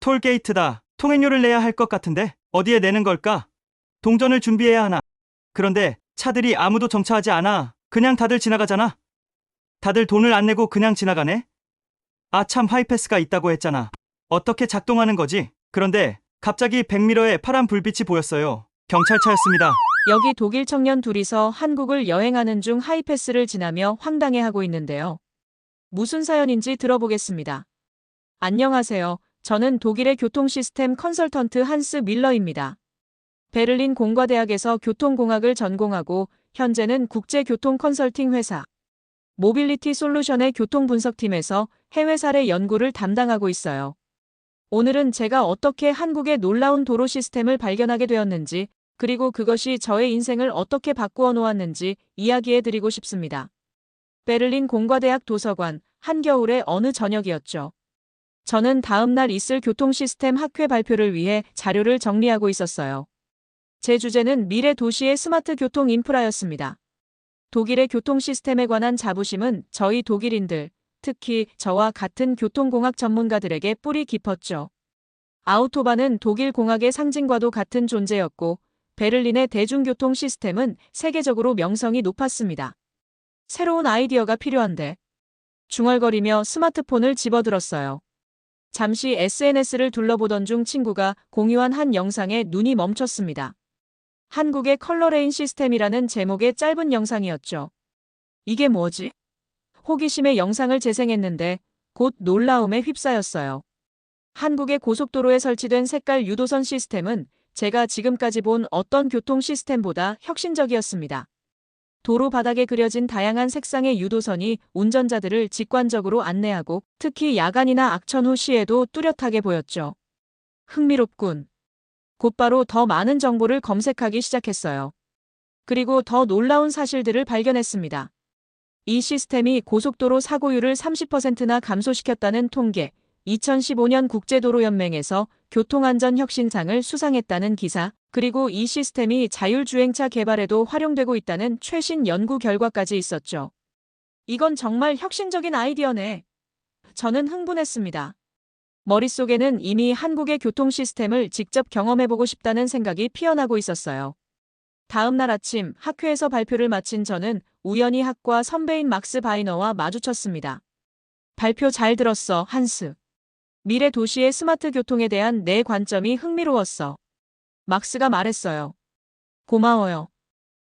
톨게이트다. 통행료를 내야 할 것 같은데 어디에 내는 걸까? 동전을 준비해야 하나? 그런데 차들이 아무도 정차하지 않아. 그냥 다들 지나가잖아. 다들 돈을 안 내고 그냥 지나가네? 아, 참, 하이패스가 있다고 했잖아. 어떻게 작동하는 거지? 그런데 갑자기 백미러에 파란 불빛이 보였어요. 경찰차였습니다. 여기 독일 청년 둘이서 한국을 여행하는 중 하이패스를 지나며 황당해하고 있는데요. 무슨 사연인지 들어보겠습니다. 안녕하세요. 저는 독일의 교통 시스템 컨설턴트 한스 밀러입니다. 베를린 공과대학에서 교통공학을 전공하고 현재는 국제교통 컨설팅 회사 모빌리티 솔루션의 교통분석팀에서 해외 사례 연구를 담당하고 있어요. 오늘은 제가 어떻게 한국의 놀라운 도로 시스템을 발견하게 되었는지, 그리고 그것이 저의 인생을 어떻게 바꾸어 놓았는지 이야기해 드리고 싶습니다. 베를린 공과대학 도서관, 한겨울의 어느 저녁이었죠. 저는 다음 날 있을 교통 시스템 학회 발표를 위해 자료를 정리하고 있었어요. 제 주제는 미래 도시의 스마트 교통 인프라였습니다. 독일의 교통 시스템에 관한 자부심은 저희 독일인들, 특히 저와 같은 교통공학 전문가들에게 뿌리 깊었죠. 아우토반은 독일 공학의 상징과도 같은 존재였고, 베를린의 대중교통 시스템은 세계적으로 명성이 높았습니다. 새로운 아이디어가 필요한데, 중얼거리며 스마트폰을 집어들었어요. 잠시 SNS를 둘러보던 중 친구가 공유한 한 영상에 눈이 멈췄습니다. 한국의 컬러레인 시스템이라는 제목의 짧은 영상이었죠. 이게 뭐지? 호기심에 영상을 재생했는데 곧 놀라움에 휩싸였어요. 한국의 고속도로에 설치된 색깔 유도선 시스템은 제가 지금까지 본 어떤 교통 시스템보다 혁신적이었습니다. 도로 바닥에 그려진 다양한 색상의 유도선이 운전자들을 직관적으로 안내하고 특히 야간이나 악천 후 시에도 뚜렷하게 보였죠. 흥미롭군. 곧바로 더 많은 정보를 검색하기 시작했어요. 그리고 더 놀라운 사실들을 발견했습니다. 이 시스템이 고속도로 사고율을 30%나 감소시켰다는 통계, 2015년 국제도로연맹에서 교통안전 혁신상을 수상했다는 기사, 그리고 이 시스템이 자율주행차 개발에도 활용되고 있다는 최신 연구 결과까지 있었죠. 이건 정말 혁신적인 아이디어네. 저는 흥분했습니다. 머릿속에는 이미 한국의 교통 시스템을 직접 경험해보고 싶다는 생각이 피어나고 있었어요. 다음 날 아침 학회에서 발표를 마친 저는 우연히 학과 선배인 막스 바이너와 마주쳤습니다. 발표 잘 들었어, 한스. 미래 도시의 스마트 교통에 대한 내 관점이 흥미로웠어. 막스가 말했어요. 고마워요.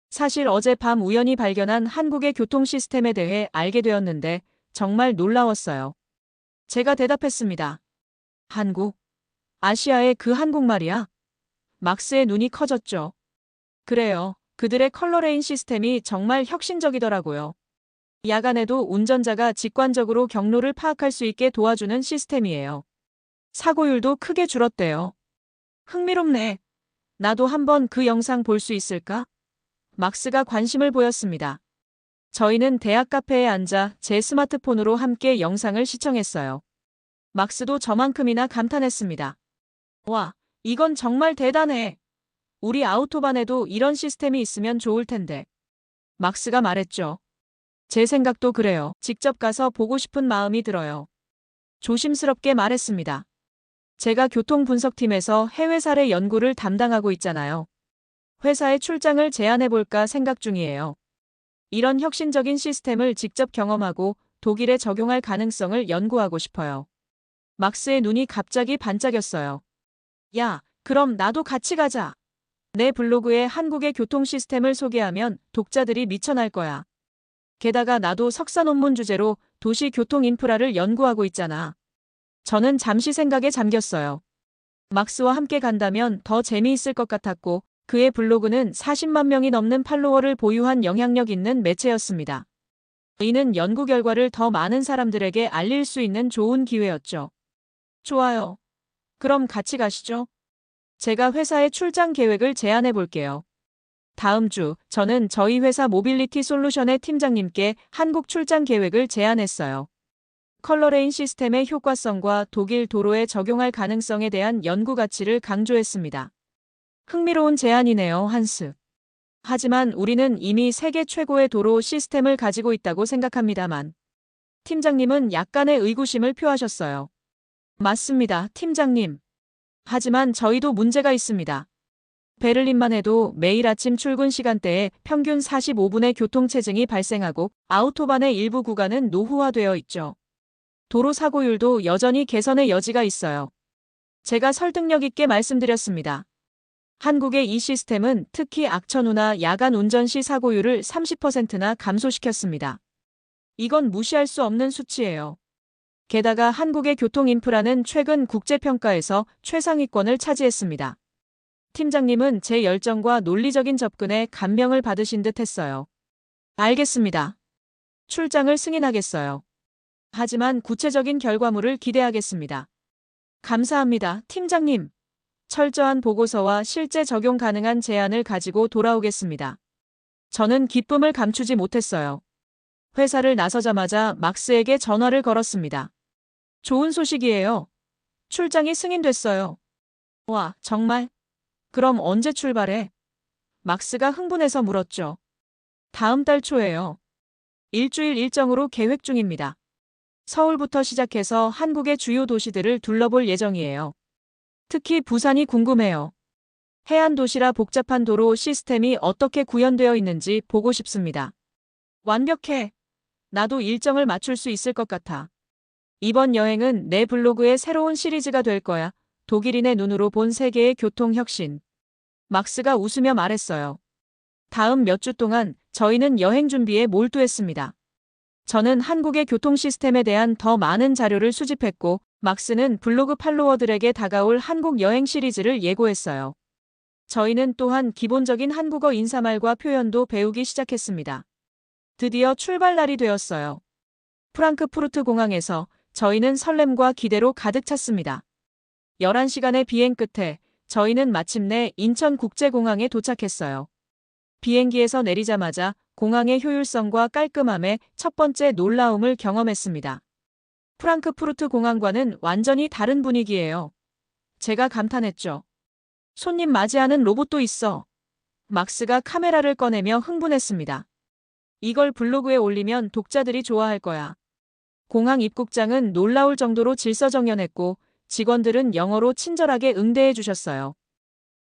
사실 어젯밤 우연히 발견한 한국의 교통 시스템에 대해 알게 되었는데 정말 놀라웠어요. 제가 대답했습니다. 한국? 아시아의 그 한국 말이야? 막스의 눈이 커졌죠. 그래요. 그들의 컬러레인 시스템이 정말 혁신적이더라고요. 야간에도 운전자가 직관적으로 경로를 파악할 수 있게 도와주는 시스템이에요. 사고율도 크게 줄었대요. 흥미롭네. 나도 한번 그 영상 볼 수 있을까? 막스가 관심을 보였습니다. 저희는 대학 카페에 앉아 제 스마트폰으로 함께 영상을 시청했어요. 막스도 저만큼이나 감탄했습니다. 와, 이건 정말 대단해. 우리 아우토반에도 이런 시스템이 있으면 좋을 텐데. 막스가 말했죠. 제 생각도 그래요. 직접 가서 보고 싶은 마음이 들어요. 조심스럽게 말했습니다. 제가 교통분석팀에서 해외 사례 연구를 담당하고 있잖아요. 회사에 출장을 제안해볼까 생각 중이에요. 이런 혁신적인 시스템을 직접 경험하고 독일에 적용할 가능성을 연구하고 싶어요. 막스의 눈이 갑자기 반짝였어요. 야, 그럼 나도 같이 가자. 내 블로그에 한국의 교통 시스템을 소개하면 독자들이 미쳐날 거야. 게다가 나도 석사 논문 주제로 도시 교통 인프라를 연구하고 있잖아. 저는 잠시 생각에 잠겼어요. 막스와 함께 간다면 더 재미있을 것 같았고 그의 블로그는 40만 명이 넘는 팔로워를 보유한 영향력 있는 매체였습니다. 이는 연구 결과를 더 많은 사람들에게 알릴 수 있는 좋은 기회였죠. 좋아요. 그럼 같이 가시죠. 제가 회사에 출장 계획을 제안해 볼게요. 다음 주 저는 저희 회사 모빌리티 솔루션의 팀장님께 한국 출장 계획을 제안했어요. 컬러레인 시스템의 효과성과 독일 도로에 적용할 가능성에 대한 연구 가치를 강조했습니다. 흥미로운 제안이네요, 한스. 하지만 우리는 이미 세계 최고의 도로 시스템을 가지고 있다고 생각합니다만. 팀장님은 약간의 의구심을 표하셨어요. 맞습니다, 팀장님. 하지만 저희도 문제가 있습니다. 베를린만 해도 매일 아침 출근 시간대에 평균 45분의 교통체증이 발생하고 아우토반의 일부 구간은 노후화되어 있죠. 도로 사고율도 여전히 개선의 여지가 있어요. 제가 설득력 있게 말씀드렸습니다. 한국의 이 시스템은 특히 악천후나 야간 운전 시 사고율을 30%나 감소시켰습니다. 이건 무시할 수 없는 수치예요. 게다가 한국의 교통 인프라는 최근 국제평가에서 최상위권을 차지했습니다. 팀장님은 제 열정과 논리적인 접근에 감명을 받으신 듯 했어요. 알겠습니다. 출장을 승인하겠어요. 하지만 구체적인 결과물을 기대하겠습니다. 감사합니다, 팀장님. 철저한 보고서와 실제 적용 가능한 제안을 가지고 돌아오겠습니다. 저는 기쁨을 감추지 못했어요. 회사를 나서자마자 막스에게 전화를 걸었습니다. 좋은 소식이에요. 출장이 승인됐어요. 와, 정말? 그럼 언제 출발해? 막스가 흥분해서 물었죠. 다음 달 초에요. 일주일 일정으로 계획 중입니다. 서울부터 시작해서 한국의 주요 도시들을 둘러볼 예정이에요. 특히 부산이 궁금해요. 해안 도시라 복잡한 도로 시스템이 어떻게 구현되어 있는지 보고 싶습니다. 완벽해. 나도 일정을 맞출 수 있을 것 같아. 이번 여행은 내 블로그의 새로운 시리즈가 될 거야. 독일인의 눈으로 본 세계의 교통 혁신. 막스가 웃으며 말했어요. 다음 몇 주 동안 저희는 여행 준비에 몰두했습니다. 저는 한국의 교통 시스템에 대한 더 많은 자료를 수집했고, 막스는 블로그 팔로워들에게 다가올 한국 여행 시리즈를 예고했어요. 저희는 또한 기본적인 한국어 인사말과 표현도 배우기 시작했습니다. 드디어 출발 날이 되었어요. 프랑크푸르트 공항에서 저희는 설렘과 기대로 가득 찼습니다. 11시간의 비행 끝에 저희는 마침내 인천국제공항에 도착했어요. 비행기에서 내리자마자 공항의 효율성과 깔끔함에 첫 번째 놀라움을 경험했습니다. 프랑크푸르트 공항과는 완전히 다른 분위기예요. 제가 감탄했죠. 손님 맞이하는 로봇도 있어. 막스가 카메라를 꺼내며 흥분했습니다. 이걸 블로그에 올리면 독자들이 좋아할 거야. 공항 입국장은 놀라울 정도로 질서정연했고 직원들은 영어로 친절하게 응대해 주셨어요.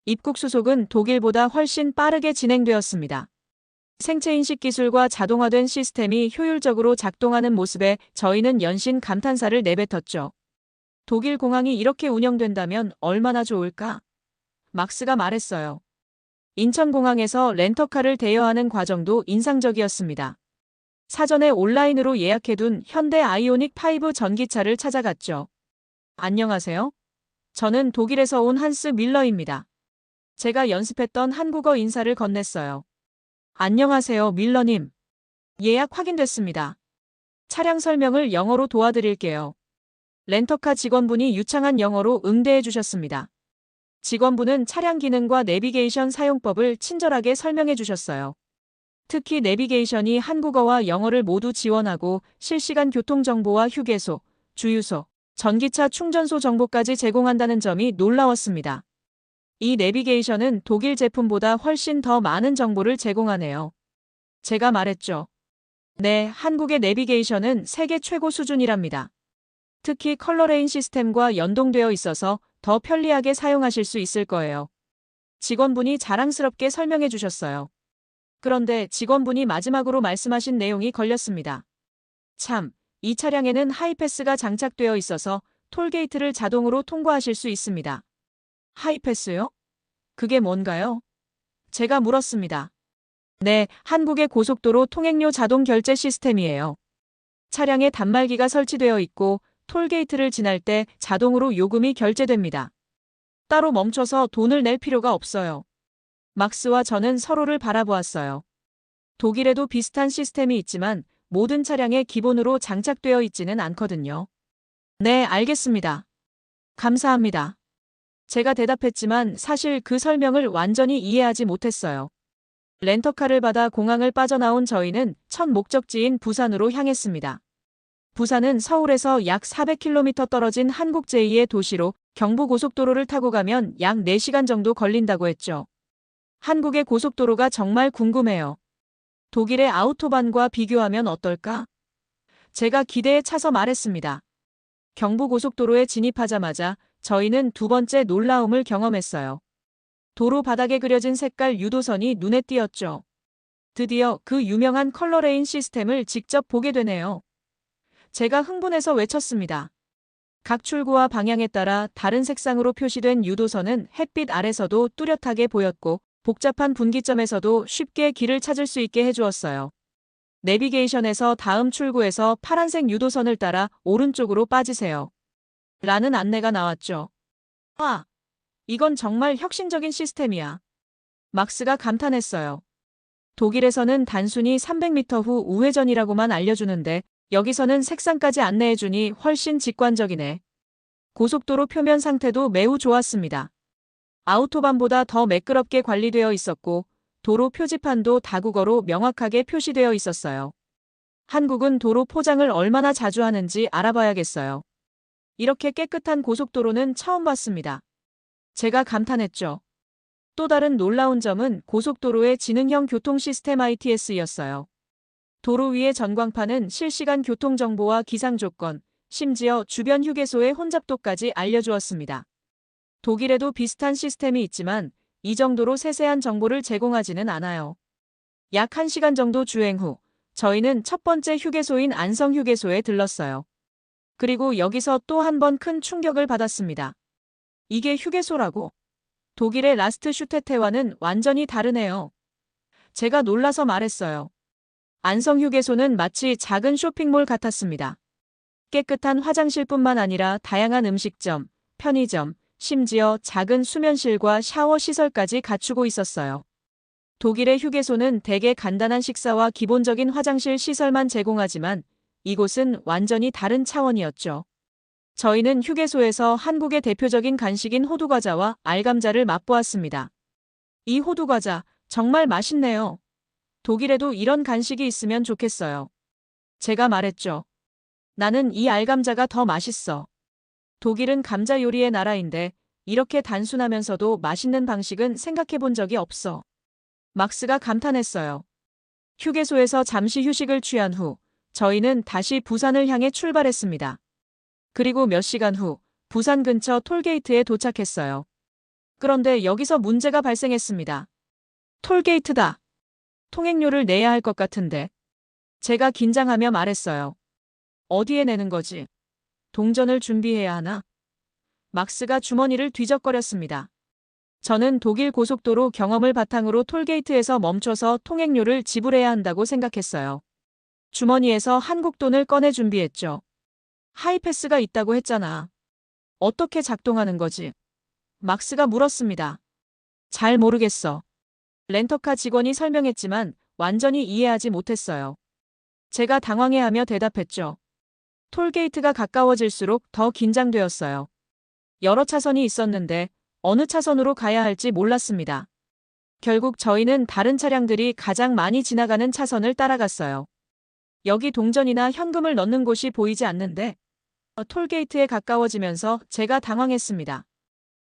입국 수속은 독일보다 훨씬 빠르게 진행되었습니다. 생체인식 기술과 자동화된 시스템이 효율적으로 작동하는 모습에 저희는 연신 감탄사를 내뱉었죠. 독일 공항이 이렇게 운영된다면 얼마나 좋을까? 막스가 말했어요. 인천공항에서 렌터카를 대여하는 과정도 인상적이었습니다. 사전에 온라인으로 예약해둔 현대 아이오닉 5 전기차를 찾아갔죠. 안녕하세요. 저는 독일에서 온 한스 밀러입니다. 제가 연습했던 한국어 인사를 건넸어요. 안녕하세요, 밀러님. 예약 확인됐습니다. 차량 설명을 영어로 도와드릴게요. 렌터카 직원분이 유창한 영어로 응대해 주셨습니다. 직원분은 차량 기능과 내비게이션 사용법을 친절하게 설명해 주셨어요. 특히 내비게이션이 한국어와 영어를 모두 지원하고 실시간 교통정보와 휴게소, 주유소, 전기차 충전소 정보까지 제공한다는 점이 놀라웠습니다. 이 내비게이션은 독일 제품보다 훨씬 더 많은 정보를 제공하네요. 제가 말했죠. 네, 한국의 내비게이션은 세계 최고 수준이랍니다. 특히 컬러레인 시스템과 연동되어 있어서 더 편리하게 사용하실 수 있을 거예요. 직원분이 자랑스럽게 설명해 주셨어요. 그런데 직원분이 마지막으로 말씀하신 내용이 걸렸습니다. 참, 이 차량에는 하이패스가 장착되어 있어서 톨게이트를 자동으로 통과하실 수 있습니다. 하이패스요? 그게 뭔가요? 제가 물었습니다. 네, 한국의 고속도로 통행료 자동 결제 시스템이에요. 차량에 단말기가 설치되어 있고 톨게이트를 지날 때 자동으로 요금이 결제됩니다. 따로 멈춰서 돈을 낼 필요가 없어요. 막스와 저는 서로를 바라보았어요. 독일에도 비슷한 시스템이 있지만 모든 차량에 기본으로 장착되어 있지는 않거든요. 네, 알겠습니다. 감사합니다. 제가 대답했지만 사실 그 설명을 완전히 이해하지 못했어요. 렌터카를 받아 공항을 빠져나온 저희는 첫 목적지인 부산으로 향했습니다. 부산은 서울에서 약 400km 떨어진 한국 제2의 도시로 경부고속도로를 타고 가면 약 4시간 정도 걸린다고 했죠. 한국의 고속도로가 정말 궁금해요. 독일의 아우토반과 비교하면 어떨까? 제가 기대에 차서 말했습니다. 경부고속도로에 진입하자마자 저희는 두 번째 놀라움을 경험했어요. 도로 바닥에 그려진 색깔 유도선이 눈에 띄었죠. 드디어 그 유명한 컬러레인 시스템을 직접 보게 되네요. 제가 흥분해서 외쳤습니다. 각 출구와 방향에 따라 다른 색상으로 표시된 유도선은 햇빛 아래서도 뚜렷하게 보였고 복잡한 분기점에서도 쉽게 길을 찾을 수 있게 해주었어요. 내비게이션에서 다음 출구에서 파란색 유도선을 따라 오른쪽으로 빠지세요. 라는 안내가 나왔죠. 와, 이건 정말 혁신적인 시스템이야. 막스가 감탄했어요. 독일에서는 단순히 300m 후 우회전이라고만 알려주는데 여기서는 색상까지 안내해주니 훨씬 직관적이네. 고속도로 표면 상태도 매우 좋았습니다. 아우토반보다 더 매끄럽게 관리되어 있었고 도로 표지판도 다국어로 명확하게 표시되어 있었어요. 한국은 도로 포장을 얼마나 자주 하는지 알아봐야겠어요. 이렇게 깨끗한 고속도로는 처음 봤습니다. 제가 감탄했죠. 또 다른 놀라운 점은 고속도로의 지능형 교통 시스템 ITS였어요. 도로 위의 전광판은 실시간 교통정보와 기상조건, 심지어 주변 휴게소의 혼잡도까지 알려주었습니다. 독일에도 비슷한 시스템이 있지만 이 정도로 세세한 정보를 제공하지는 않아요. 약 1시간 정도 주행 후 저희는 첫 번째 휴게소인 안성휴게소에 들렀어요. 그리고 여기서 또 한 번 큰 충격을 받았습니다. 이게 휴게소라고? 독일의 라스트슈테테와는 완전히 다르네요. 제가 놀라서 말했어요. 안성휴게소는 마치 작은 쇼핑몰 같았습니다. 깨끗한 화장실뿐만 아니라 다양한 음식점, 편의점, 심지어 작은 수면실과 샤워 시설까지 갖추고 있었어요. 독일의 휴게소는 대개 간단한 식사와 기본적인 화장실 시설만 제공하지만 이곳은 완전히 다른 차원이었죠. 저희는 휴게소에서 한국의 대표적인 간식인 호두과자와 알감자를 맛보았습니다. 이 호두과자 정말 맛있네요. 독일에도 이런 간식이 있으면 좋겠어요. 제가 말했죠. 나는 이 알감자가 더 맛있어. 독일은 감자 요리의 나라인데 이렇게 단순하면서도 맛있는 방식은 생각해 본 적이 없어. 막스가 감탄했어요. 휴게소에서 잠시 휴식을 취한 후 저희는 다시 부산을 향해 출발했습니다. 그리고 몇 시간 후 부산 근처 톨게이트에 도착했어요. 그런데 여기서 문제가 발생했습니다. 톨게이트다. 통행료를 내야 할 것 같은데. 제가 긴장하며 말했어요. 어디에 내는 거지? 동전을 준비해야 하나? 막스가 주머니를 뒤적거렸습니다. 저는 독일 고속도로 경험을 바탕으로 톨게이트에서 멈춰서 통행료를 지불해야 한다고 생각했어요. 주머니에서 한국 돈을 꺼내 준비했죠. 하이패스가 있다고 했잖아. 어떻게 작동하는 거지? 막스가 물었습니다. 잘 모르겠어. 렌터카 직원이 설명했지만 완전히 이해하지 못했어요. 제가 당황해하며 대답했죠. 톨게이트가 가까워질수록 더 긴장되었어요. 여러 차선이 있었는데 어느 차선으로 가야 할지 몰랐습니다. 결국 저희는 다른 차량들이 가장 많이 지나가는 차선을 따라갔어요. 여기 동전이나 현금을 넣는 곳이 보이지 않는데 톨게이트에 가까워지면서 제가 당황했습니다.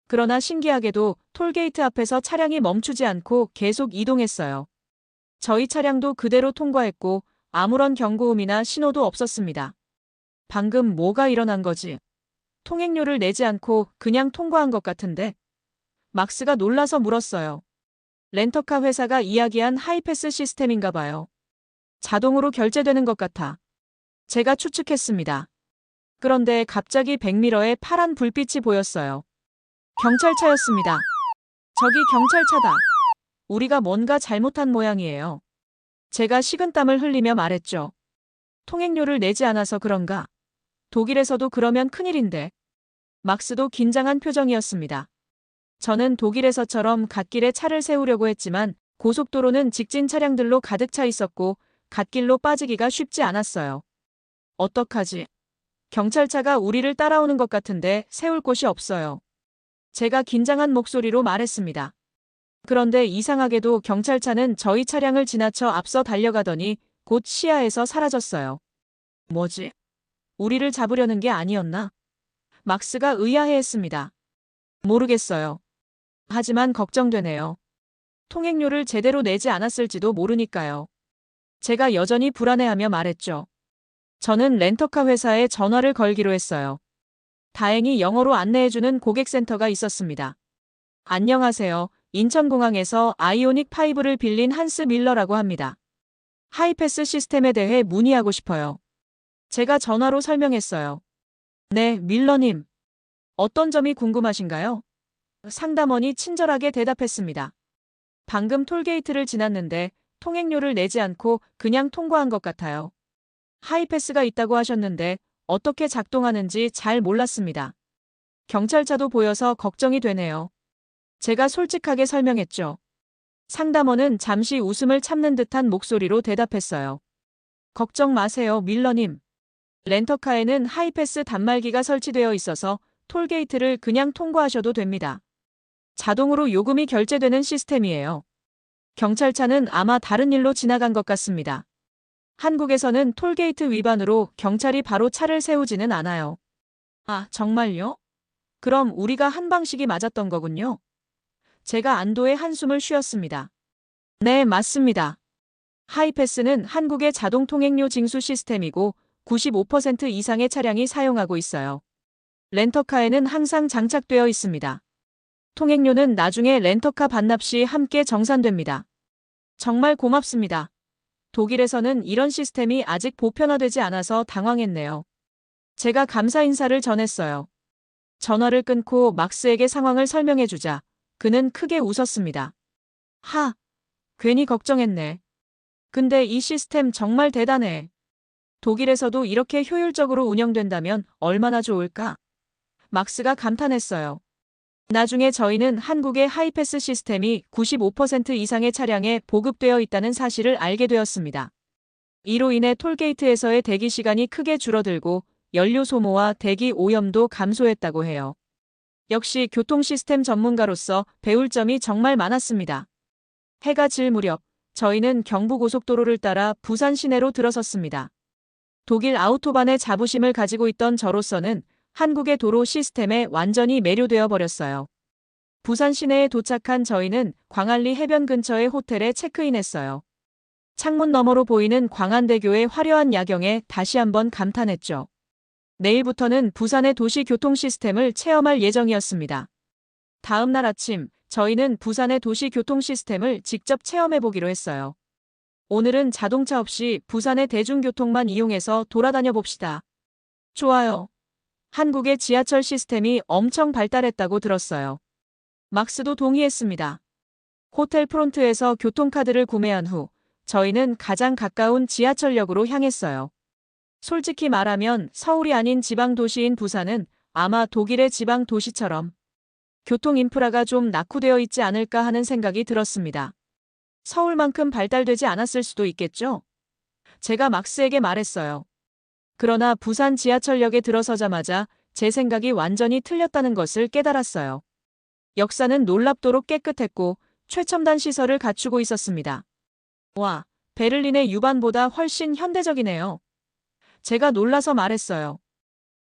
그러나 신기하게도 톨게이트 앞에서 차량이 멈추지 않고 계속 이동했어요. 저희 차량도 그대로 통과했고 아무런 경고음이나 신호도 없었습니다. 방금 뭐가 일어난 거지? 통행료를 내지 않고 그냥 통과한 것 같은데? 막스가 놀라서 물었어요. 렌터카 회사가 이야기한 하이패스 시스템인가 봐요. 자동으로 결제되는 것 같아. 제가 추측했습니다. 그런데 갑자기 백미러에 파란 불빛이 보였어요. 경찰차였습니다. 저기 경찰차다. 우리가 뭔가 잘못한 모양이에요. 제가 식은땀을 흘리며 말했죠. 통행료를 내지 않아서 그런가? 독일에서도 그러면 큰일인데. 막스도 긴장한 표정이었습니다. 저는 독일에서처럼 갓길에 차를 세우려고 했지만 고속도로는 직진 차량들로 가득 차 있었고 갓길로 빠지기가 쉽지 않았어요. 어떡하지? 경찰차가 우리를 따라오는 것 같은데 세울 곳이 없어요. 제가 긴장한 목소리로 말했습니다. 그런데 이상하게도 경찰차는 저희 차량을 지나쳐 앞서 달려가더니 곧 시야에서 사라졌어요. 뭐지? 우리를 잡으려는 게 아니었나? 막스가 의아해했습니다. 모르겠어요. 하지만 걱정되네요. 통행료를 제대로 내지 않았을지도 모르니까요. 제가 여전히 불안해하며 말했죠. 저는 렌터카 회사에 전화를 걸기로 했어요. 다행히 영어로 안내해주는 고객센터가 있었습니다. 안녕하세요. 인천공항에서 아이오닉 5를 빌린 한스 밀러라고 합니다. 하이패스 시스템에 대해 문의하고 싶어요. 제가 전화로 설명했어요. 네, 밀러님. 어떤 점이 궁금하신가요? 상담원이 친절하게 대답했습니다. 방금 톨게이트를 지났는데 통행료를 내지 않고 그냥 통과한 것 같아요. 하이패스가 있다고 하셨는데 어떻게 작동하는지 잘 몰랐습니다. 경찰차도 보여서 걱정이 되네요. 제가 솔직하게 설명했죠. 상담원은 잠시 웃음을 참는 듯한 목소리로 대답했어요. 걱정 마세요, 밀러님. 렌터카에는 하이패스 단말기가 설치되어 있어서 톨게이트를 그냥 통과하셔도 됩니다. 자동으로 요금이 결제되는 시스템이에요. 경찰차는 아마 다른 일로 지나간 것 같습니다. 한국에서는 톨게이트 위반으로 경찰이 바로 차를 세우지는 않아요. 아, 정말요? 그럼 우리가 한 방식이 맞았던 거군요. 제가 안도의 한숨을 쉬었습니다. 네, 맞습니다. 하이패스는 한국의 자동 통행료 징수 시스템이고 95% 이상의 차량이 사용하고 있어요. 렌터카에는 항상 장착되어 있습니다. 통행료는 나중에 렌터카 반납 시 함께 정산됩니다. 정말 고맙습니다. 독일에서는 이런 시스템이 아직 보편화되지 않아서 당황했네요. 제가 감사 인사를 전했어요. 전화를 끊고 막스에게 상황을 설명해주자 그는 크게 웃었습니다. 하, 괜히 걱정했네. 근데 이 시스템 정말 대단해. 독일에서도 이렇게 효율적으로 운영된다면 얼마나 좋을까? 막스가 감탄했어요. 나중에 저희는 한국의 하이패스 시스템이 95% 이상의 차량에 보급되어 있다는 사실을 알게 되었습니다. 이로 인해 톨게이트에서의 대기 시간이 크게 줄어들고 연료 소모와 대기 오염도 감소했다고 해요. 역시 교통 시스템 전문가로서 배울 점이 정말 많았습니다. 해가 질 무렵 저희는 경부고속도로를 따라 부산 시내로 들어섰습니다. 독일 아우토반의 자부심을 가지고 있던 저로서는 한국의 도로 시스템에 완전히 매료되어 버렸어요. 부산 시내에 도착한 저희는 광안리 해변 근처의 호텔에 체크인했어요. 창문 너머로 보이는 광안대교의 화려한 야경에 다시 한번 감탄했죠. 내일부터는 부산의 도시 교통 시스템을 체험할 예정이었습니다. 다음 날 아침, 저희는 부산의 도시 교통 시스템을 직접 체험해보기로 했어요. 오늘은 자동차 없이 부산의 대중교통만 이용해서 돌아다녀 봅시다. 좋아요. 한국의 지하철 시스템이 엄청 발달했다고 들었어요. 막스도 동의했습니다. 호텔 프론트에서 교통카드를 구매한 후 저희는 가장 가까운 지하철역으로 향했어요. 솔직히 말하면 서울이 아닌 지방 도시인 부산은 아마 독일의 지방 도시처럼 교통 인프라가 좀 낙후되어 있지 않을까 하는 생각이 들었습니다. 서울만큼 발달되지 않았을 수도 있겠죠? 제가 막스에게 말했어요. 그러나 부산 지하철역에 들어서자마자 제 생각이 완전히 틀렸다는 것을 깨달았어요. 역사는 놀랍도록 깨끗했고 최첨단 시설을 갖추고 있었습니다. 와, 베를린의 유반보다 훨씬 현대적이네요. 제가 놀라서 말했어요.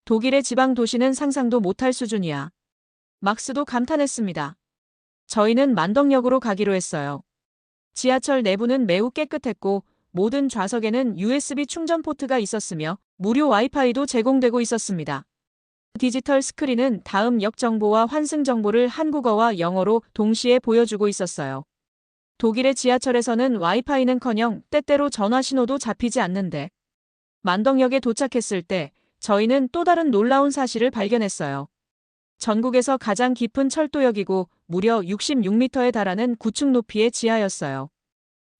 독일의 지방 도시는 상상도 못할 수준이야. 막스도 감탄했습니다. 저희는 만덕역으로 가기로 했어요. 지하철 내부는 매우 깨끗했고 모든 좌석에는 USB 충전 포트가 있었으며 무료 와이파이도 제공되고 있었습니다. 디지털 스크린은 다음 역 정보와 환승 정보를 한국어와 영어로 동시에 보여주고 있었어요. 독일의 지하철에서는 와이파이는커녕 때때로 전화 신호도 잡히지 않는데 만덕역에 도착했을 때 저희는 또 다른 놀라운 사실을 발견했어요. 전국에서 가장 깊은 철도역이고 무려 66m에 달하는 구층 높이의 지하였어요.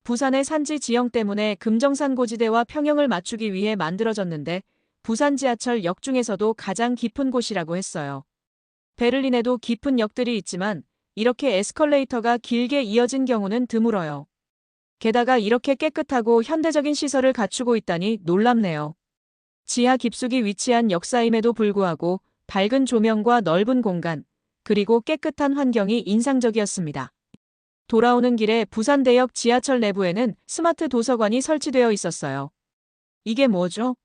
부산의 산지 지형 때문에 금정산 고지대와 평형을 맞추기 위해 만들어졌는데 부산 지하철 역 중에서도 가장 깊은 곳이라고 했어요. 베를린에도 깊은 역들이 있지만 이렇게 에스컬레이터가 길게 이어진 경우는 드물어요. 게다가 이렇게 깨끗하고 현대적인 시설을 갖추고 있다니 놀랍네요. 지하 깊숙이 위치한 역사임에도 불구하고 밝은 조명과 넓은 공간, 그리고 깨끗한 환경이 인상적이었습니다. 돌아오는 길에 부산대역 지하철 내부에는 스마트 도서관이 설치되어 있었어요. 이게 뭐죠?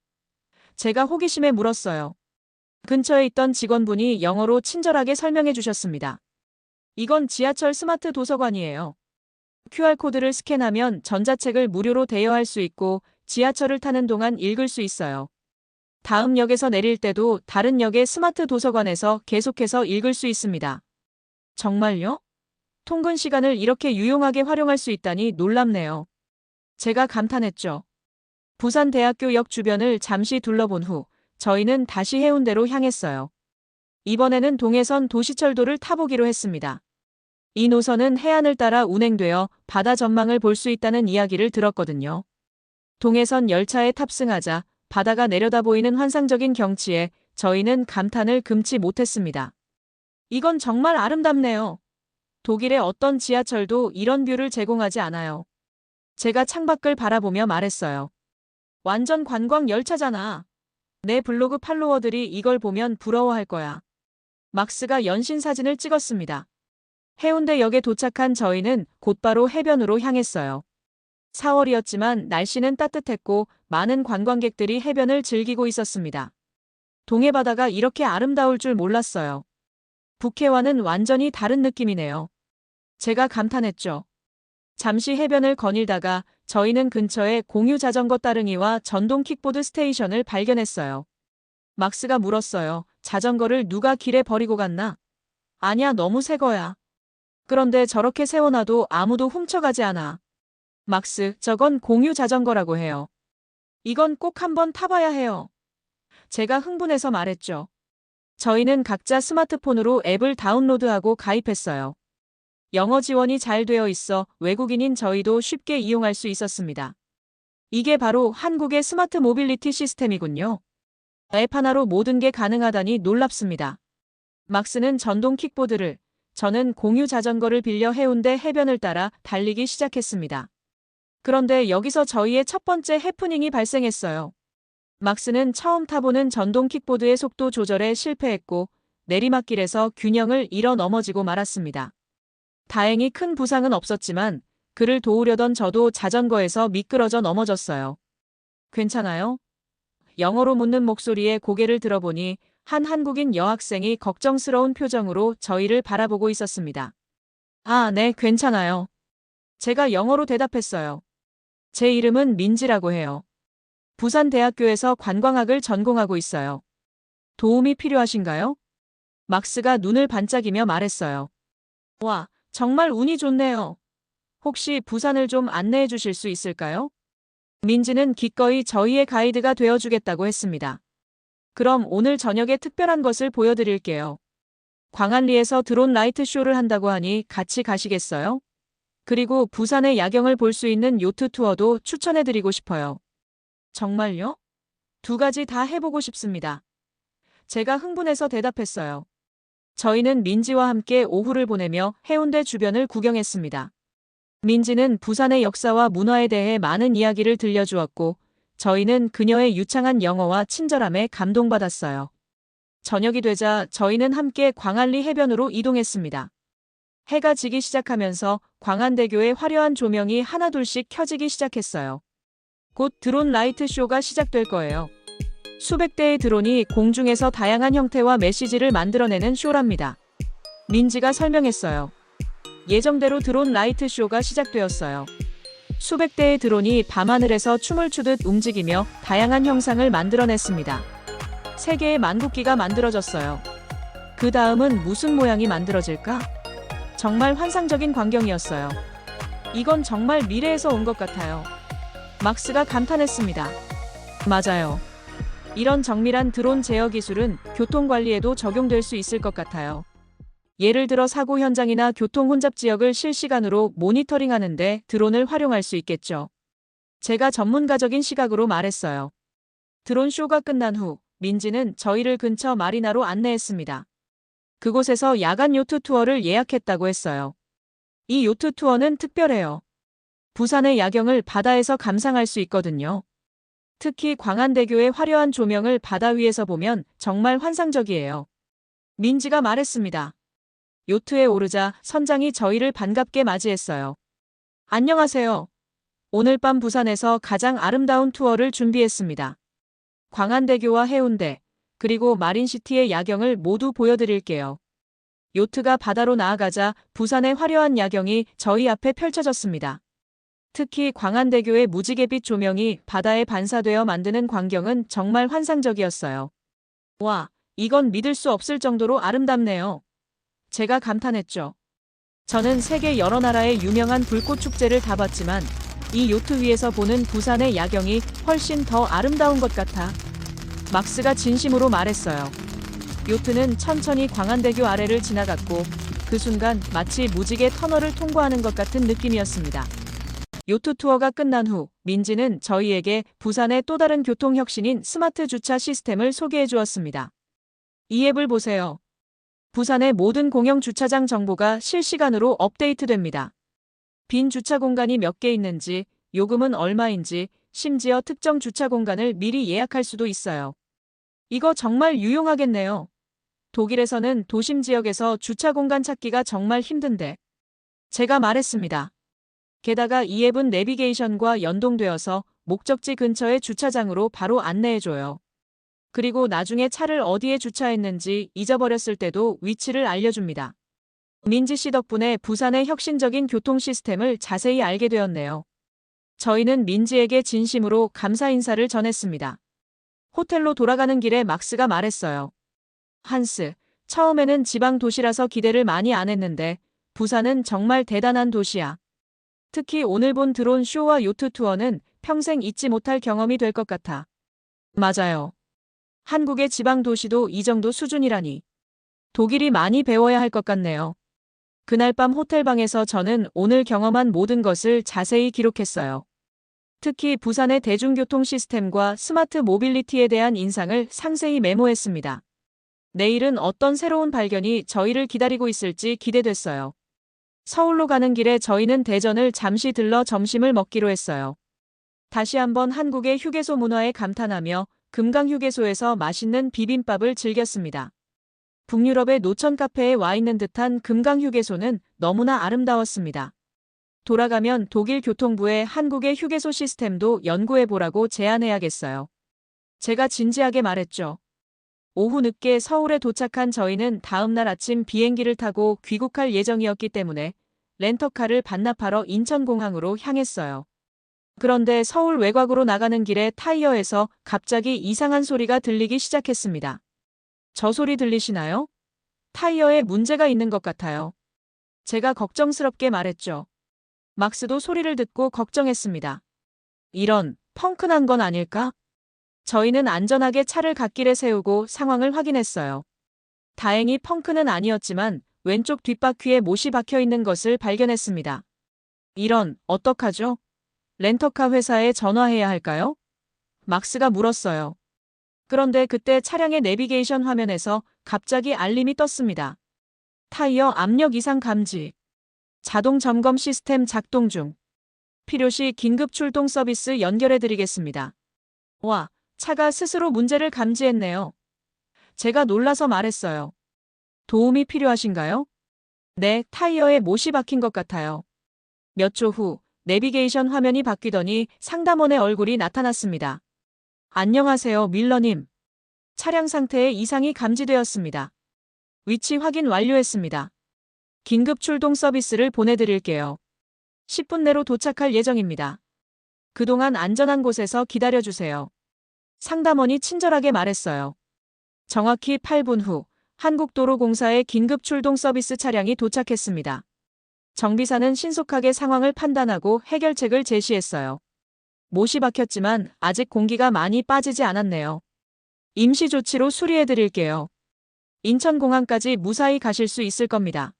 제가 호기심에 물었어요. 근처에 있던 직원분이 영어로 친절하게 설명해 주셨습니다. 이건 지하철 스마트 도서관이에요. QR코드를 스캔하면 전자책을 무료로 대여할 수 있고 지하철을 타는 동안 읽을 수 있어요. 다음 역에서 내릴 때도 다른 역의 스마트 도서관에서 계속해서 읽을 수 있습니다. 정말요? 통근 시간을 이렇게 유용하게 활용할 수 있다니 놀랍네요. 제가 감탄했죠. 부산대학교 역 주변을 잠시 둘러본 후 저희는 다시 해운대로 향했어요. 이번에는 동해선 도시철도를 타보기로 했습니다. 이 노선은 해안을 따라 운행되어 바다 전망을 볼 수 있다는 이야기를 들었거든요. 동해선 열차에 탑승하자 바다가 내려다 보이는 환상적인 경치에 저희는 감탄을 금치 못했습니다. 이건 정말 아름답네요. 독일의 어떤 지하철도 이런 뷰를 제공하지 않아요. 제가 창밖을 바라보며 말했어요. 완전 관광 열차잖아. 내 블로그 팔로워들이 이걸 보면 부러워할 거야. 막스가 연신 사진을 찍었습니다. 해운대역에 도착한 저희는 곧바로 해변으로 향했어요. 4월이었지만 날씨는 따뜻했고 많은 관광객들이 해변을 즐기고 있었습니다. 동해바다가 이렇게 아름다울 줄 몰랐어요. 북해와는 완전히 다른 느낌이네요. 제가 감탄했죠. 잠시 해변을 거닐다가 저희는 근처에 공유 자전거 따릉이와 전동 킥보드 스테이션을 발견했어요. 막스가 물었어요. 자전거를 누가 길에 버리고 갔나? 아니야, 너무 새 거야. 그런데 저렇게 세워놔도 아무도 훔쳐가지 않아. 막스, 저건 공유 자전거라고 해요. 이건 꼭 한번 타봐야 해요. 제가 흥분해서 말했죠. 저희는 각자 스마트폰으로 앱을 다운로드하고 가입했어요. 영어 지원이 잘 되어 있어 외국인인 저희도 쉽게 이용할 수 있었습니다. 이게 바로 한국의 스마트 모빌리티 시스템이군요. 앱 하나로 모든 게 가능하다니 놀랍습니다. 막스는 전동 킥보드를, 저는 공유 자전거를 빌려 해운대 해변을 따라 달리기 시작했습니다. 그런데 여기서 저희의 첫 번째 해프닝이 발생했어요. 막스는 처음 타보는 전동 킥보드의 속도 조절에 실패했고 내리막길에서 균형을 잃어 넘어지고 말았습니다. 다행히 큰 부상은 없었지만 그를 도우려던 저도 자전거에서 미끄러져 넘어졌어요. 괜찮아요? 영어로 묻는 목소리에 고개를 들어보니 한 한국인 여학생이 걱정스러운 표정으로 저희를 바라보고 있었습니다. 아, 네, 괜찮아요. 제가 영어로 대답했어요. 제 이름은 민지라고 해요. 부산대학교에서 관광학을 전공하고 있어요. 도움이 필요하신가요? 막스가 눈을 반짝이며 말했어요. 와, 정말 운이 좋네요. 혹시 부산을 좀 안내해 주실 수 있을까요? 민지는 기꺼이 저희의 가이드가 되어주겠다고 했습니다. 그럼 오늘 저녁에 특별한 것을 보여드릴게요. 광안리에서 드론 라이트 쇼를 한다고 하니 같이 가시겠어요? 그리고 부산의 야경을 볼 수 있는 요트 투어도 추천해드리고 싶어요. 정말요? 두 가지 다 해보고 싶습니다. 제가 흥분해서 대답했어요. 저희는 민지와 함께 오후를 보내며 해운대 주변을 구경했습니다. 민지는 부산의 역사와 문화에 대해 많은 이야기를 들려주었고 저희는 그녀의 유창한 영어와 친절함에 감동받았어요. 저녁이 되자 저희는 함께 광안리 해변으로 이동했습니다. 해가 지기 시작하면서 광안대교의 화려한 조명이 하나둘씩 켜지기 시작했어요. 곧 드론 라이트 쇼가 시작될 거예요. 수백 대의 드론이 공중에서 다양한 형태와 메시지를 만들어내는 쇼랍니다. 민지가 설명했어요. 예정대로 드론 라이트 쇼가 시작되었어요. 수백 대의 드론이 밤하늘에서 춤을 추듯 움직이며 다양한 형상을 만들어냈습니다. 세 개의 만국기가 만들어졌어요. 그 다음은 무슨 모양이 만들어질까? 정말 환상적인 광경이었어요. 이건 정말 미래에서 온 것 같아요. 막스가 감탄했습니다. 맞아요. 이런 정밀한 드론 제어 기술은 교통관리에도 적용될 수 있을 것 같아요. 예를 들어 사고 현장이나 교통 혼잡 지역을 실시간으로 모니터링하는데 드론을 활용할 수 있겠죠. 제가 전문가적인 시각으로 말했어요. 드론 쇼가 끝난 후 민지는 저희를 근처 마리나로 안내했습니다. 그곳에서 야간 요트 투어를 예약했다고 했어요. 이 요트 투어는 특별해요. 부산의 야경을 바다에서 감상할 수 있거든요. 특히 광안대교의 화려한 조명을 바다 위에서 보면 정말 환상적이에요. 민지가 말했습니다. 요트에 오르자 선장이 저희를 반갑게 맞이했어요. 안녕하세요. 오늘 밤 부산에서 가장 아름다운 투어를 준비했습니다. 광안대교와 해운대, 그리고 마린시티의 야경을 모두 보여드릴게요. 요트가 바다로 나아가자 부산의 화려한 야경이 저희 앞에 펼쳐졌습니다. 특히 광안대교의 무지갯빛 조명이 바다에 반사되어 만드는 광경은 정말 환상적이었어요. 와, 이건 믿을 수 없을 정도로 아름답네요. 제가 감탄했죠. 저는 세계 여러 나라의 유명한 불꽃 축제를 다 봤지만 이 요트 위에서 보는 부산의 야경이 훨씬 더 아름다운 것 같아. 막스가 진심으로 말했어요. 요트는 천천히 광안대교 아래를 지나갔고 그 순간 마치 무지개 터널을 통과하는 것 같은 느낌이었습니다. 요트 투어가 끝난 후 민지는 저희에게 부산의 또 다른 교통혁신인 스마트 주차 시스템을 소개해 주었습니다. 이 앱을 보세요. 부산의 모든 공영 주차장 정보가 실시간으로 업데이트됩니다. 빈 주차 공간이 몇 개 있는지, 요금은 얼마인지, 심지어 특정 주차 공간을 미리 예약할 수도 있어요. 이거 정말 유용하겠네요. 독일에서는 도심 지역에서 주차 공간 찾기가 정말 힘든데. 제가 말했습니다. 게다가 이 앱은 내비게이션과 연동되어서 목적지 근처의 주차장으로 바로 안내해줘요. 그리고 나중에 차를 어디에 주차했는지 잊어버렸을 때도 위치를 알려줍니다. 민지 씨 덕분에 부산의 혁신적인 교통 시스템을 자세히 알게 되었네요. 저희는 민지에게 진심으로 감사 인사를 전했습니다. 호텔로 돌아가는 길에 막스가 말했어요. 한스, 처음에는 지방 도시라서 기대를 많이 안 했는데 부산은 정말 대단한 도시야. 특히 오늘 본 드론 쇼와 요트 투어는 평생 잊지 못할 경험이 될 것 같아. 맞아요. 한국의 지방 도시도 이 정도 수준이라니. 독일이 많이 배워야 할 것 같네요. 그날 밤 호텔방에서 저는 오늘 경험한 모든 것을 자세히 기록했어요. 특히 부산의 대중교통 시스템과 스마트 모빌리티에 대한 인상을 상세히 메모했습니다. 내일은 어떤 새로운 발견이 저희를 기다리고 있을지 기대됐어요. 서울로 가는 길에 저희는 대전을 잠시 들러 점심을 먹기로 했어요. 다시 한번 한국의 휴게소 문화에 감탄하며 금강휴게소에서 맛있는 비빔밥을 즐겼습니다. 북유럽의 노천 카페에 와 있는 듯한 금강휴게소는 너무나 아름다웠습니다. 돌아가면 독일 교통부의 한국의 휴게소 시스템도 연구해보라고 제안해야겠어요. 제가 진지하게 말했죠. 오후 늦게 서울에 도착한 저희는 다음날 아침 비행기를 타고 귀국할 예정이었기 때문에 렌터카를 반납하러 인천공항으로 향했어요. 그런데 서울 외곽으로 나가는 길에 타이어에서 갑자기 이상한 소리가 들리기 시작했습니다. 저 소리 들리시나요? 타이어에 문제가 있는 것 같아요. 제가 걱정스럽게 말했죠. 막스도 소리를 듣고 걱정했습니다. 이런, 펑크 난 건 아닐까? 저희는 안전하게 차를 갓길에 세우고 상황을 확인했어요. 다행히 펑크는 아니었지만 왼쪽 뒷바퀴에 못이 박혀 있는 것을 발견했습니다. 이런, 어떡하죠? 렌터카 회사에 전화해야 할까요? 막스가 물었어요. 그런데 그때 차량의 내비게이션 화면에서 갑자기 알림이 떴습니다. 타이어 압력 이상 감지. 자동 점검 시스템 작동 중. 필요시 긴급 출동 서비스 연결해 드리겠습니다. 와, 차가 스스로 문제를 감지했네요. 제가 놀라서 말했어요. 도움이 필요하신가요? 네, 타이어에 못이 박힌 것 같아요. 몇 초 후 내비게이션 화면이 바뀌더니 상담원의 얼굴이 나타났습니다. 안녕하세요, 밀러님. 차량 상태에 이상이 감지되었습니다. 위치 확인 완료했습니다. 긴급 출동 서비스를 보내드릴게요. 10분 내로 도착할 예정입니다. 그동안 안전한 곳에서 기다려주세요. 상담원이 친절하게 말했어요. 정확히 8분 후 한국도로공사의 긴급 출동 서비스 차량이 도착했습니다. 정비사는 신속하게 상황을 판단하고 해결책을 제시했어요. 못이 박혔지만 아직 공기가 많이 빠지지 않았네요. 임시 조치로 수리해 드릴게요. 인천공항까지 무사히 가실 수 있을 겁니다.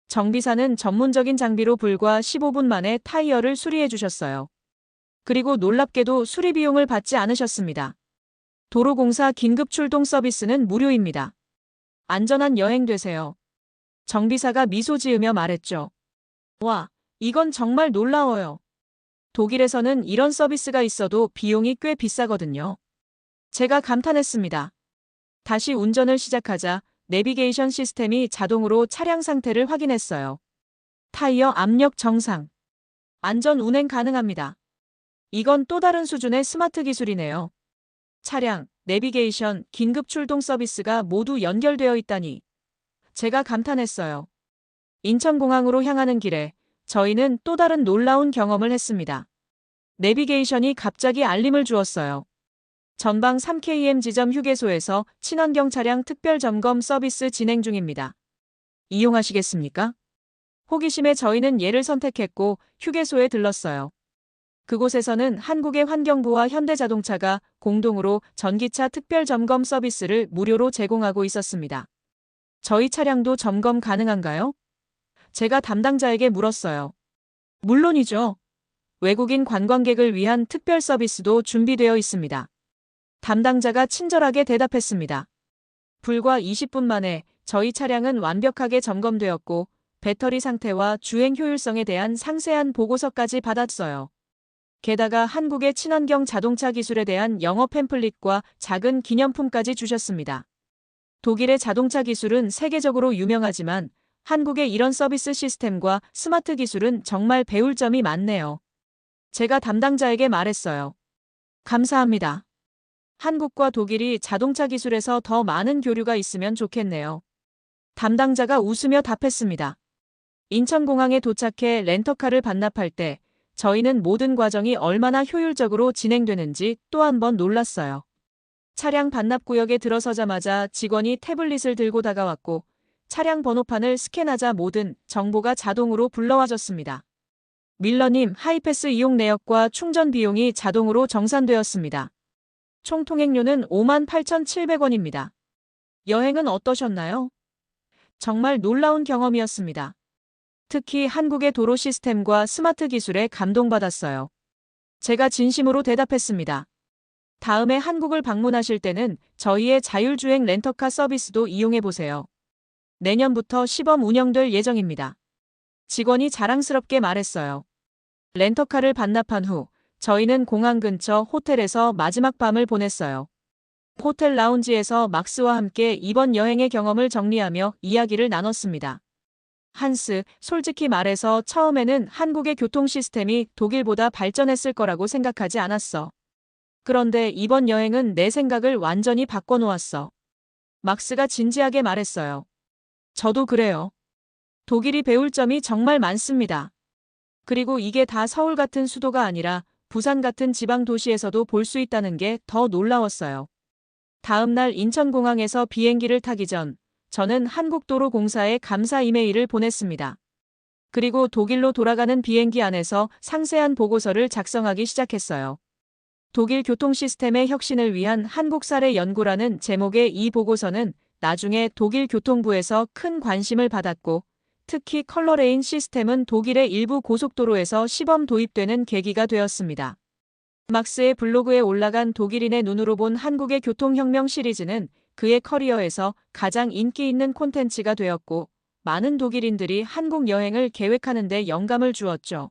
정비사는 전문적인 장비로 불과 15분 만에 타이어를 수리해 주셨어요. 그리고 놀랍게도 수리 비용을 받지 않으셨습니다. 도로공사 긴급 출동 서비스는 무료입니다. 안전한 여행 되세요. 정비사가 미소 지으며 말했죠. 와, 이건 정말 놀라워요. 독일에서는 이런 서비스가 있어도 비용이 꽤 비싸거든요. 제가 감탄했습니다. 다시 운전을 시작하자 내비게이션 시스템이 자동으로 차량 상태를 확인했어요. 타이어 압력 정상. 안전 운행 가능합니다. 이건 또 다른 수준의 스마트 기술이네요. 차량, 내비게이션, 긴급 출동 서비스가 모두 연결되어 있다니. 제가 감탄했어요. 인천공항으로 향하는 길에 저희는 또 다른 놀라운 경험을 했습니다. 내비게이션이 갑자기 알림을 주었어요. 전방 3km 지점 휴게소에서 친환경 차량 특별 점검 서비스 진행 중입니다. 이용하시겠습니까? 호기심에 저희는 예를 선택했고 휴게소에 들렀어요. 그곳에서는 한국의 환경부와 현대자동차가 공동으로 전기차 특별 점검 서비스를 무료로 제공하고 있었습니다. 저희 차량도 점검 가능한가요? 제가 담당자에게 물었어요. 물론이죠. 외국인 관광객을 위한 특별 서비스도 준비되어 있습니다. 담당자가 친절하게 대답했습니다. 불과 20분 만에 저희 차량은 완벽하게 점검되었고 배터리 상태와 주행 효율성에 대한 상세한 보고서까지 받았어요. 게다가 한국의 친환경 자동차 기술에 대한 영어 팸플릿과 작은 기념품까지 주셨습니다. 독일의 자동차 기술은 세계적으로 유명하지만 한국의 이런 서비스 시스템과 스마트 기술은 정말 배울 점이 많네요. 제가 담당자에게 말했어요. 감사합니다. 한국과 독일이 자동차 기술에서 더 많은 교류가 있으면 좋겠네요. 담당자가 웃으며 답했습니다. 인천공항에 도착해 렌터카를 반납할 때 저희는 모든 과정이 얼마나 효율적으로 진행되는지 또 한 번 놀랐어요. 차량 반납구역에 들어서자마자 직원이 태블릿을 들고 다가왔고 차량 번호판을 스캔하자 모든 정보가 자동으로 불러와졌습니다. 밀러님, 하이패스 이용 내역과 충전 비용이 자동으로 정산되었습니다. 총 통행료는 58,700원입니다. 여행은 어떠셨나요? 정말 놀라운 경험이었습니다. 특히 한국의 도로 시스템과 스마트 기술에 감동받았어요. 제가 진심으로 대답했습니다. 다음에 한국을 방문하실 때는 저희의 자율주행 렌터카 서비스도 이용해보세요. 내년부터 시범 운영될 예정입니다. 직원이 자랑스럽게 말했어요. 렌터카를 반납한 후 저희는 공항 근처 호텔에서 마지막 밤을 보냈어요. 호텔 라운지에서 막스와 함께 이번 여행의 경험을 정리하며 이야기를 나눴습니다. 한스, 솔직히 말해서 처음에는 한국의 교통 시스템이 독일보다 발전했을 거라고 생각하지 않았어. 그런데 이번 여행은 내 생각을 완전히 바꿔놓았어. 막스가 진지하게 말했어요. 저도 그래요. 독일이 배울 점이 정말 많습니다. 그리고 이게 다 서울 같은 수도가 아니라 부산 같은 지방 도시에서도 볼 수 있다는 게 더 놀라웠어요. 다음 날 인천공항에서 비행기를 타기 전 저는 한국도로공사에 감사 이메일을 보냈습니다. 그리고 독일로 돌아가는 비행기 안에서 상세한 보고서를 작성하기 시작했어요. 독일 교통 시스템의 혁신을 위한 한국 사례 연구라는 제목의 이 보고서는 나중에 독일 교통부에서 큰 관심을 받았고 특히 컬러레인 시스템은 독일의 일부 고속도로에서 시범 도입되는 계기가 되었습니다. 막스의 블로그에 올라간 독일인의 눈으로 본 한국의 교통혁명 시리즈는 그의 커리어에서 가장 인기 있는 콘텐츠가 되었고 많은 독일인들이 한국 여행을 계획하는 데 영감을 주었죠.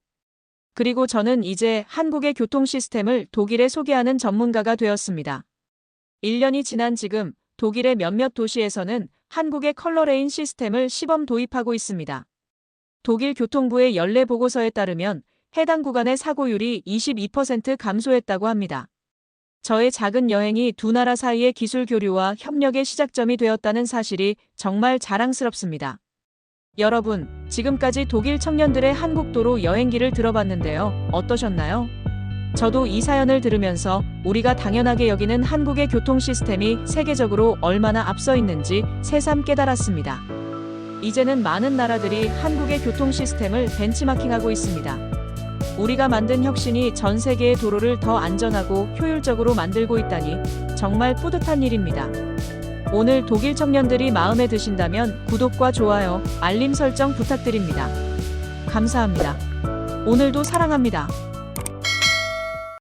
그리고 저는 이제 한국의 교통 시스템을 독일에 소개하는 전문가가 되었습니다. 1년이 지난 지금 독일의 몇몇 도시에서는 한국의 컬러레인 시스템을 시범 도입하고 있습니다. 독일 교통부의 연례 보고서에 따르면 해당 구간의 사고율이 22% 감소했다고 합니다. 저의 작은 여행이 두 나라 사이의 기술 교류와 협력의 시작점이 되었다는 사실이 정말 자랑스럽습니다. 여러분, 지금까지 독일 청년들의 한국도로 여행기를 들어봤는데요. 어떠셨나요? 저도 이 사연을 들으면서 우리가 당연하게 여기는 한국의 교통 시스템이 세계적으로 얼마나 앞서 있는지 새삼 깨달았습니다. 이제는 많은 나라들이 한국의 교통 시스템을 벤치마킹하고 있습니다. 우리가 만든 혁신이 전 세계의 도로를 더 안전하고 효율적으로 만들고 있다니 정말 뿌듯한 일입니다. 오늘 독일 청년들이 마음에 드신다면 구독과 좋아요, 알림 설정 부탁드립니다. 감사합니다. 오늘도 사랑합니다.